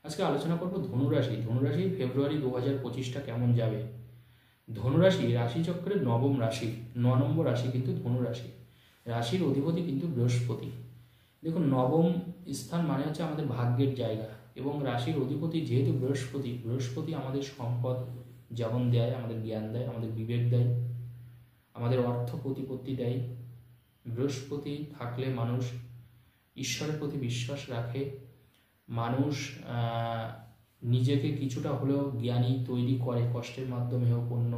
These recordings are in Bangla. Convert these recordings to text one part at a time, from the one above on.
আজকে আলোচনা করব ধনুরাশি। ধনুরাশি ফেব্রুয়ারি 2025টা কেমন যাবে। ধনুরাশি রাশিচক্রের নবম রাশি, 9 নম্বর রাশি কিন্তু ধনুরাশি। রাশির অধিপতি কিন্তু বৃহস্পতি। দেখুন, নবম স্থান মানে হচ্ছে আমাদের ভাগ্যের জায়গা, এবং রাশির অধিপতি যেহেতু বৃহস্পতি, বৃহস্পতি আমাদের সম্পদ যেমন দেয়, আমাদের জ্ঞান দেয়, আমাদের বিবেক দেয়, আমাদের অর্থ প্রতিপত্তি দেয়। বৃহস্পতি থাকলে মানুষ ঈশ্বরের প্রতি বিশ্বাস রাখে, মানুষ নিজেকে কিছুটা হলেও জ্ঞানী তৈরি করে, কষ্টের মাধ্যমে হোক, অন্য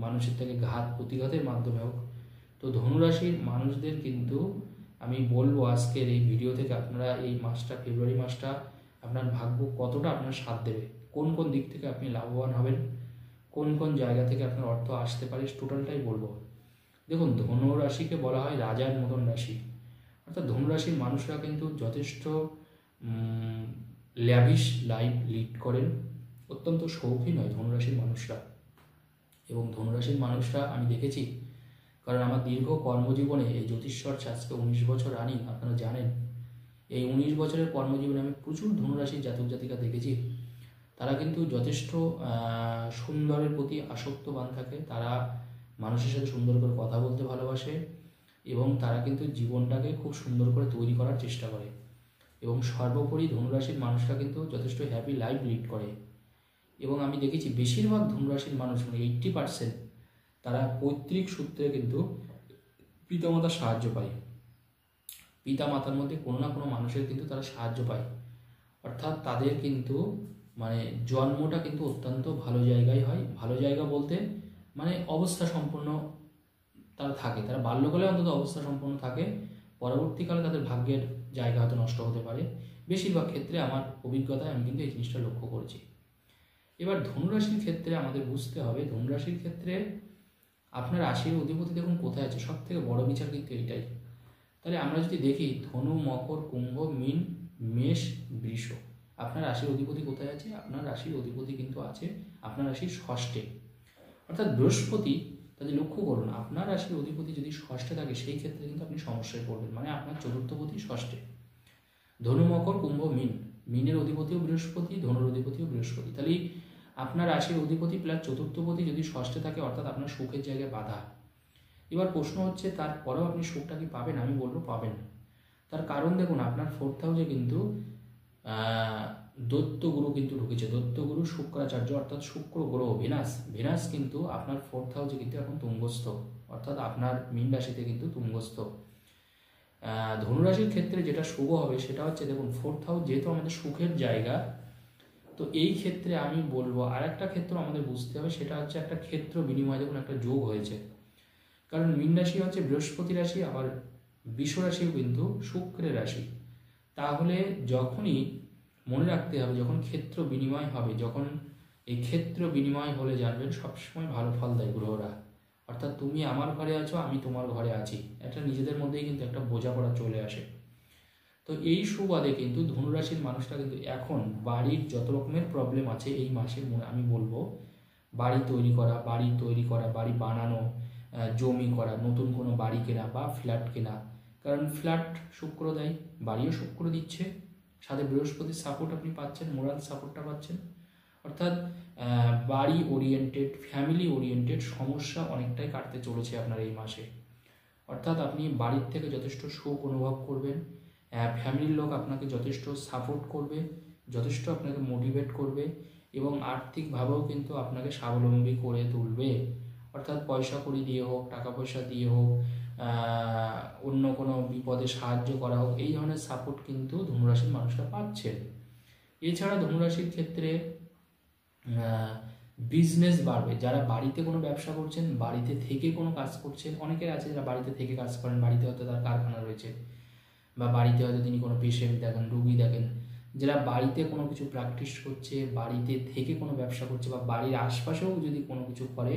মানুষের থেকে ঘাত প্রতিঘাতের মাধ্যমে হোক। তো ধনুরাশির মানুষদের কিন্তু আমি বলবো আজকের এই ভিডিও থেকে, আপনারা এই মাসটা, ফেব্রুয়ারি মাসটা আপনার ভাগ্য কতটা আপনার সাথ দেবে, কোন কোন দিক থেকে আপনি লাভবান হবেন, কোন কোন জায়গা থেকে আপনার অর্থ আসতে পারে, টোটালটাই বলবো। দেখুন, ধনুরাশিকে বলা হয় রাজার মতন রাশি। অর্থাৎ ধনুরাশির মানুষরা কিন্তু যথেষ্ট ল্যাভিশ লাইফ লিড করেন, অত্যন্ত শৌখিন হয় ধনুরাশির মানুষরা। এবং ধনুরাশির মানুষরা আমি দেখেছি, কারণ আমার দীর্ঘ কর্মজীবনে এই জ্যোতিষর আজকে 19 বছর রানিং, আপনারা জানেন। এই 19 বছরের কর্মজীবনে আমি প্রচুর ধনুরাশির জাতক জাতিকা দেখেছি। তারা কিন্তু যথেষ্ট সুন্দরের প্রতি আসক্তবান থাকে, তারা মানুষের সাথে সুন্দর করে কথা বলতে ভালোবাসে, এবং তারা কিন্তু জীবনটাকে খুব সুন্দর করে তৈরি করার চেষ্টা করে। এবং সর্বোপরি ধনুরাশির মানুষরা কিন্তু যথেষ্ট হ্যাপি লাইফ লিড করে। এবং আমি দেখেছি বেশিরভাগ ধনুরাশির মানুষ, মানে 80%, তারা পৈতৃক সূত্রে কিন্তু পিতামাতার সাহায্য পায়। পিতামাতার মধ্যে কোনো না কোনো মানুষের কিন্তু তারা সাহায্য পায়। অর্থাৎ তাদের কিন্তু মানে জন্মটা কিন্তু অত্যন্ত ভালো জায়গায় হয়। ভালো জায়গা বলতে মানে অবস্থা সম্পন্ন তারা থাকে, তারা বাল্যকালে অন্তত অবস্থা সম্পন্ন থাকে। পরবর্তীকালে তাদের ভাগ্যের জায়গা হয়তো নষ্ট হতে পারে। বেশিরভাগ ক্ষেত্রে আমার অভিজ্ঞতায় আমি কিন্তু এই জিনিসটা লক্ষ্য করেছি। এবার ধনুরাশির ক্ষেত্রে আমাদের বুঝতে হবে, ধনুরাশির ক্ষেত্রে আপনার রাশির অধিপতি দেখুন কোথায় আছে। সব থেকে বড় বিচার কিন্তু এইটাই। তাহলে আমরা যদি দেখি ধনু, মকর, কুম্ভ, মীন, মেষ, বৃষ, আপনার রাশির অধিপতি কোথায় আছে? আপনার রাশির অধিপতি কিন্তু আছে আপনার রাশির ষষ্ঠে, অর্থাৎ বৃহস্পতি। তাহলে লক্ষ্য করুন, আপনার রাশির অধিপতি যদি ষষ্ঠে থাকে, সেই ক্ষেত্রে কিন্তু আপনি সমস্যায় পড়বেন। মানে আপনার চতুর্থপতি ষষ্ঠে। ধনু, মকর, কুম্ভ, মীন, মীনের অধিপতিও বৃহস্পতি, ধনুর অধিপতিও বৃহস্পতি। তাহলে আপনার রাশির অধিপতি প্লাস চতুর্থপতি যদি ষষ্ঠে থাকে, অর্থাৎ আপনার সুখের জায়গায় বাধা। এবার প্রশ্ন হচ্ছে, তারপরেও আপনি সুখটা কি পাবেন? আমি বলবো পাবেন। তার কারণ দেখুন, আপনার 4th হাউসে কিন্তু দৈত্যগুরু কিন্তু ঢুকেছে। দৈত্যগুরু শুক্রাচার্য, অর্থাৎ শুক্র গ্রহ, ভেনাস কিন্তু আপনার 4th হাউসে কিন্তু এখন তুঙ্গস্থ, অর্থাৎ আপনার মীন রাশিতে কিন্তু তুঙ্গস্থ। ধনুরাশির ক্ষেত্রে যেটা শুভ হবে সেটা হচ্ছে, দেখুন 4th হাউস যেহেতু আমাদের সুখের জায়গা, তো এই ক্ষেত্রে আমি বলবো আর একটা ক্ষেত্র আমাদের বুঝতে হবে, সেটা হচ্ছে একটা ক্ষেত্র বিনিময়। দেখুন, একটা যোগ হয়েছে, কারণ মীন রাশি হচ্ছে বৃহস্পতি রাশি, আবার বৃষ রাশিও কিন্তু শুক্রের রাশি। তাহলে যখনই মনে রাখতে হবে, যখন ক্ষেত্র বিনিময় হবে, যখন এই ক্ষেত্র বিনিময় হলে জানবেন সবসময় ভালো ফল দেয় গ্রহরা। অর্থাৎ তুমি আমার ঘরে আছো, আমি তোমার ঘরে আছি, একটা নিজেদের মধ্যেই কিন্তু একটা বোঝাপড়া চলে আসে। তো এই সুবাদে কিন্তু ধনুরাশির মানুষরা কিন্তু এখন বাড়ির যত রকমের প্রবলেম আছে এই মাসে, আমি বলবো বাড়ি তৈরি করা, বাড়ি বানানো, জমি করা, নতুন কোনো বাড়ি কেনা বা ফ্ল্যাট কেনা। কারণ ফ্ল্যাট শুক্র দেয়, বাড়িও শুক্র দিচ্ছে, সাথে বৃহস্পতির সাপোর্ট আপনি পাচ্ছেন, মোরাল সাপোর্টটা পাচ্ছেন। অর্থাৎ বাড়ি ওরিয়েন্টেড, ফ্যামিলি ওরিয়েন্টেড সমস্যা অনেকটাই কাটতে চলেছে আপনার এই মাসে। অর্থাৎ আপনি বাড়ির থেকে যথেষ্ট সুখ অনুভব করবেন, ফ্যামিলির লোক আপনাকে যথেষ্ট সাপোর্ট করবে, যথেষ্ট আপনাকে মোটিভেট করবে, এবং আর্থিকভাবেও কিন্তু আপনাকে স্বাবলম্বী করে তুলবে। অর্থাৎ পয়সা কড়ি দিয়ে হোক, টাকা পয়সা দিয়ে হোক, অন্য কোনো বিপদে সাহায্য করা হোক, এই ধরনের সাপোর্ট কিন্তু ধনুরাশির মানুষরা পাচ্ছেন। এছাড়া ধনুরাশির ক্ষেত্রে বিজনেস বাড়বে। যারা বাড়িতে কোনো ব্যবসা করছেন, বাড়িতে থেকে কোনো কাজ করছেন, অনেকের আছে যারা বাড়িতে থেকে কাজ করেন, বাড়িতে হয়তো তার কারখানা রয়েছে, বা বাড়িতে হয়তো তিনি কোনো পেশেন্ট দেখেন, রুগী দেখেন। যারা বাড়িতে কোনো কিছু প্র্যাকটিস করছে, বাড়িতে থেকে কোনো ব্যবসা করছে, বা বাড়ির আশপাশেও যদি কোনো কিছু করে,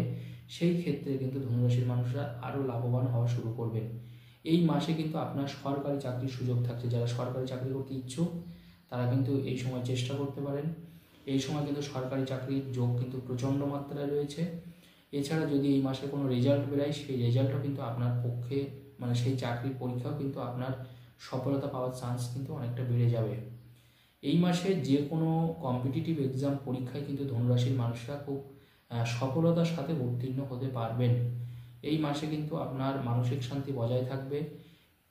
সেই ক্ষেত্রে কিন্তু ধনুরাশির মানুষরা আরও লাভবান হওয়া শুরু করবেন। এই মাসে কিন্তু আপনার সরকারি চাকরির সুযোগ থাকছে। যারা সরকারি চাকরি করতে ইচ্ছুক, তারা কিন্তু এই সময় চেষ্টা করতে পারেন। এই সময় কিন্তু সরকারি চাকরির যোগ কিন্তু প্রচণ্ড মাত্রায় রয়েছে। এছাড়া যদি এই মাসে কোনো রেজাল্ট বেরোয়, সেই রেজাল্টও কিন্তু আপনার পক্ষে, মানে সেই চাকরির পরীক্ষাও কিন্তু আপনার সফলতা পাওয়ার চান্স কিন্তু অনেকটা বেড়ে যাবে। এই মাসে যে কোনো কম্পিটিটিভ এক্সাম পরীক্ষায় কিন্তু ধনুরাশির মানুষরা খুব সফলতার সাথে উত্তীর্ণ হতে পারবেন। এই মাসে কিন্তু আপনার মানসিক শান্তি বজায় থাকবে।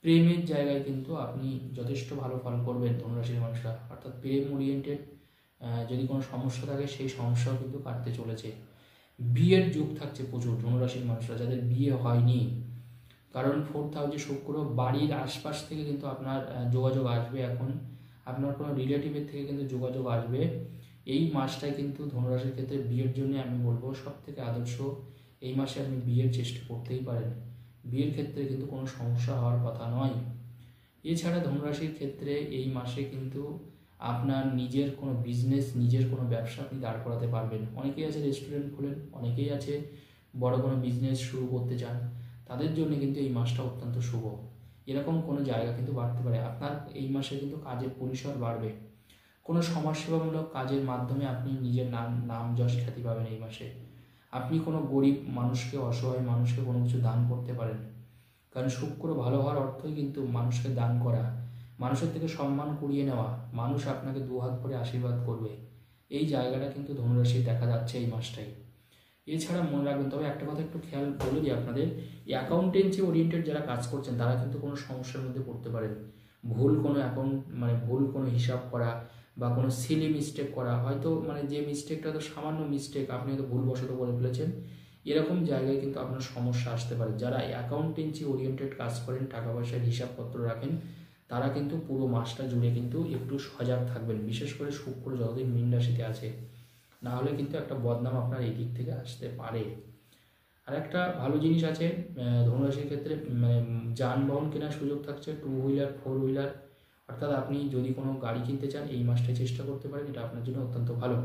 প্রেমের জায়গায় কিন্তু আপনি যথেষ্ট ভালো ফল করবেন ধনুরাশির মানুষরা, অর্থাৎ প্রেম ওরিয়েন্টেড যদি কোনো সমস্যা থাকে সেই সমস্যাও কিন্তু কাটতে চলেছে। বিয়ের যোগ থাকছে প্রচুর ধনুরাশির মানুষরা, যাদের বিয়ে হয়নি, কারণ 4th হাউসে শুক্র, বাড়ির আশপাশ থেকে কিন্তু আপনার যোগাযোগ আসবে। এখন আপনার কোনো রিলেটিভের থেকে কিন্তু যোগাযোগ আসবে। এই মাসটায় কিন্তু ধনুরাশির ক্ষেত্রে বিয়ের জন্য আমি বলবো সব থেকে আদর্শ। এই মাসে আপনি বিয়ের চেষ্টা করতেই পারেন, বিয়ের ক্ষেত্রে কিন্তু কোনো সমস্যা হওয়ার কথা নয়। এছাড়া ধনুরাশির ক্ষেত্রে এই মাসে কিন্তু আপনার নিজের কোনো বিজনেস, নিজের কোনো ব্যবসা আপনি দাঁড় করাতে পারবেন। অনেকেই আছে রেস্টুরেন্ট খোলেন, অনেকেই আছে বড় কোনো বিজনেস শুরু করতে চান, তাদের জন্য কিন্তু এই মাসটা অত্যন্ত শুভ। এরকম কোনো জায়গা কিন্তু বাড়তে পারে। আপনার এই মাসে কিন্তু কাজের পরিসর বাড়বে। কোনো সমাজসেবামূলক কাজের মাধ্যমে আপনি নিজের নাম যশ খ্যাতি পাবেন এই মাসে। আপনি কোনো গরিব মানুষকে, অসহায় মানুষকে কোনো কিছু দান করতে পারেন, কারণ শুক্র ভালো হওয়ার অর্থই কিন্তু মানুষকে দান করা, মানুষের থেকে সম্মান কুড়িয়ে নেওয়া, মানুষ আপনাকে দুহাত ভরে আশীর্বাদ করবে। এই জায়গাটা কিন্তু ধনুরাশি দেখা যাচ্ছে এই মাসটাই। এছাড়া মনে রাখবেন, তবে একটা কথা একটু খেয়াল বলে দিই আপনাদের, অ্যাকাউন্টেন্সি ওরিয়েন্টেড যারা কাজ করছেন তারা কিন্তু কোনো সমস্যার মধ্যে পড়তে পারেন। ভুল কোনো ভুল কোনো হিসাব করা বা কোনো সিলি মিস্টেক করা, হয়তো যে মিস্টেকটা তো সামান্য মিস্টেক, আপনি হয়তো ভুলবশত করে ফেলেছেন, এরকম জায়গায় কিন্তু আপনার সমস্যা আসতে পারে। যারা অ্যাকাউন্টেন্সি ওরিয়েন্টেড কাজ করেন, টাকা পয়সার হিসাবপত্র রাখেন, তারা কিন্তু পুরো মাসটা জুড়ে কিন্তু একটু সজাগ থাকবেন, বিশেষ করে শুক্র যতদিন মীন রাশিতে আছে, না হলে কিন্তু একটা বদনাম আপনার এই দিক থেকে আসতে পারে। আর একটা ভালো জিনিস আছে ধনুরাশির ক্ষেত্রে, যানবাহন কেনার সুযোগ থাকছে, 2 হুইলার 4 হুইলার, অর্থাৎ আপনি যদি কোনো গাড়ি কিনতে চান এই মাসটায় চেষ্টা করতে পারেন, এটা আপনার জন্য অত্যন্ত ভালো।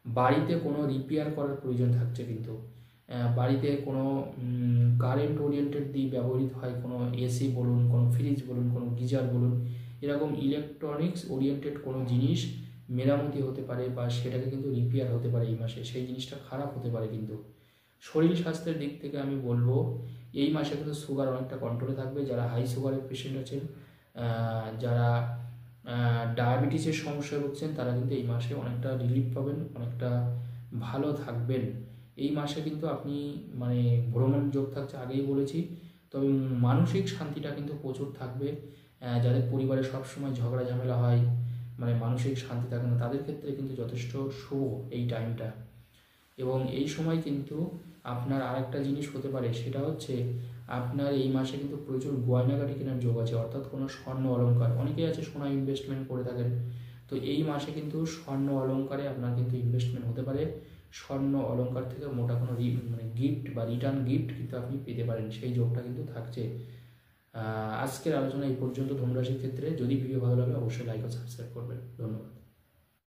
বাড়িতে কোনো রিপেয়ার করার প্রয়োজন থাকছে কিন্তু, বাড়িতে কোনো কারেন্ট ওরিয়েন্টেড দিয়ে ব্যবহৃত হয়, কোনো এসি বলুন, কোনো ফ্রিজ বলুন, কোনো গিজার বলুন, এরকম ইলেকট্রনিক্স ওরিয়েন্টেড কোনো জিনিস মেরামতি হতে পারে বা সেটাকে কিন্তু রিপেয়ার হতে পারে এই মাসে, সেই জিনিসটা খারাপ হতে পারে। কিন্তু শরীর স্বাস্থ্যের দিক থেকে আমি বলবো এই মাসে কিন্তু সুগার অনেকটা কন্ট্রোলে থাকবে। যারা হাই সুগারের পেশেন্ট আছেন, যারা ডায়াবেটিসের সমস্যায় ভুগছেন, তারা কিন্তু এই মাসে অনেকটা রিলিফ পাবেন, অনেকটা ভালো থাকবেন। এই মাসে কিন্তু আপনি ভ্রমণ যোগ থাকছে, আগেই বলেছি। তবে মানসিক শান্তিটা কিন্তু প্রচুর থাকবে। যাদের পরিবারে সবসময় ঝগড়া ঝামেলা হয়, মানসিক শান্তি থাকে না, তাদের ক্ষেত্রে কিন্তু যথেষ্ট শুভ এই টাইমটা। এবং এই সময় কিন্তু আপনার আরেকটা জিনিস হতে পারে, সেটা হচ্ছে আপনার এই মাসে কিন্তু প্রচুর গয়নাগাটি কেনার যোগ আছে, অর্থাৎ কোনো স্বর্ণ অলংকার, অনেকেই আছে সোনা ইনভেস্টমেন্ট করে থাকেন, তো এই মাসে কিন্তু স্বর্ণ অলংকারে আপনার কিন্তু ইনভেস্টমেন্ট হতে পারে। স্বর্ণ অলংকার থেকে মোটা কোনো গিফট বা রিটার্ন গিফট কিন্তু আপনি পেতে পারেন, সেই যোগটা কিন্তু থাকছে। আজকের আলোচনা এই পর্যন্ত ধনুরাশির ক্ষেত্রে। যদি ভিডিও ভালো লাগে অবশ্যই লাইক ও সাবস্ক্রাইব করবেন। ধন্যবাদ।